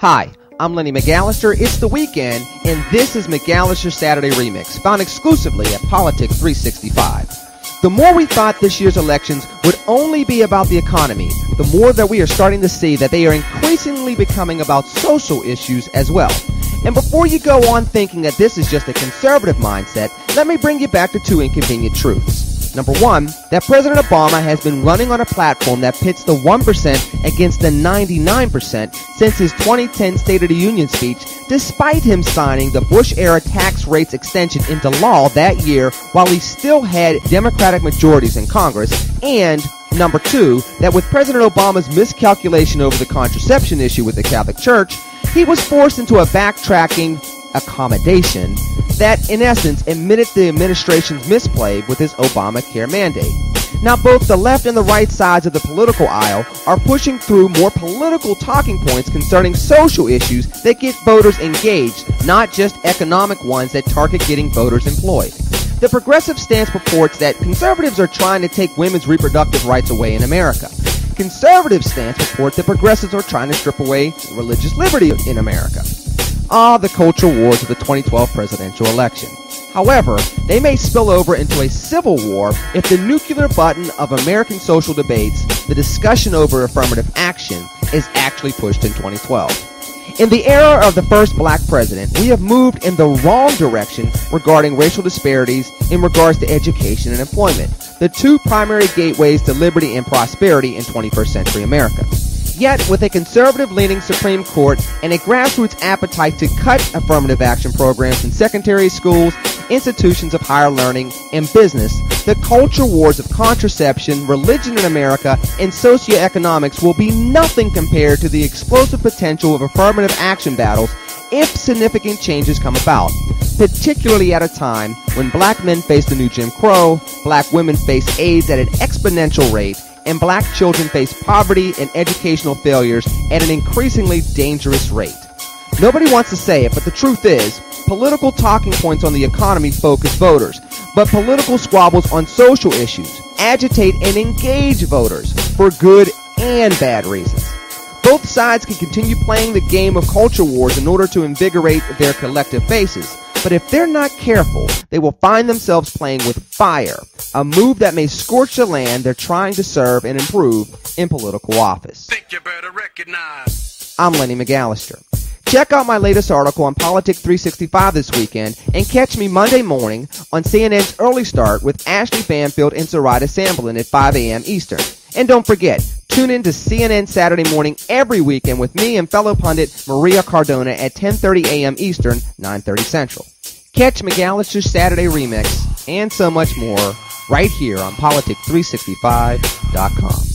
Hi, I'm Lenny McAllister. It's the weekend, and this is McAllister's Saturday Remix, found exclusively at Politic365. The more we thought this year's elections would only be about the economy, the more that we are starting to see that they are increasingly becoming about social issues as well. And before you go on thinking that this is just a conservative mindset, let me bring you back to two inconvenient truths. Number one, that President Obama has been running on a platform that pits the 1% against the 99% since his 2010 State of the Union speech, despite him signing the Bush-era tax rates extension into law that year while he still had Democratic majorities in Congress. And number two, that with President Obama's miscalculation over the contraception issue with the Catholic Church, he was forced into a backtracking accommodation that, in essence, admitted the administration's misplay with his Obamacare mandate. Now, both the left and the right sides of the political aisle are pushing through more political talking points concerning social issues that get voters engaged, not just economic ones that target getting voters employed. The progressive stance purports that conservatives are trying to take women's reproductive rights away in America. Conservative stance reports that progressives are trying to strip away religious liberty in America. The cultural wars of the 2012 presidential election. However, they may spill over into a civil war if the nuclear button of American social debates, the discussion over affirmative action, is actually pushed in 2012. In the era of the first black president, we have moved in the wrong direction regarding racial disparities in regards to education and employment, the two primary gateways to liberty and prosperity in 21st century America. Yet, with a conservative-leaning Supreme Court and a grassroots appetite to cut affirmative action programs in secondary schools, institutions of higher learning, and business, the culture wars of contraception, religion in America, and socioeconomics will be nothing compared to the explosive potential of affirmative action battles if significant changes come about, particularly at a time when black men face the new Jim Crow, black women face AIDS at an exponential rate, and black children face poverty and educational failures at an increasingly dangerous rate. Nobody wants to say it, but the truth is, political talking points on the economy focus voters, but political squabbles on social issues agitate and engage voters for good and bad reasons. Both sides can continue playing the game of culture wars in order to invigorate their collective bases. But if they're not careful, they will find themselves playing with fire, a move that may scorch the land they're trying to serve and improve in political office. Think you better recognize. I'm Lenny McAllister. Check out my latest article on Politic365 this weekend, and catch me Monday morning on CNN's Early Start with Ashley Banfield and Sarita Samblin at 5 a.m. Eastern. And don't forget, tune in to CNN Saturday morning every weekend with me and fellow pundit Maria Cardona at 10:30 a.m. Eastern, 9:30 Central. Catch McAllister's Saturday Remix and so much more right here on Politic365.com.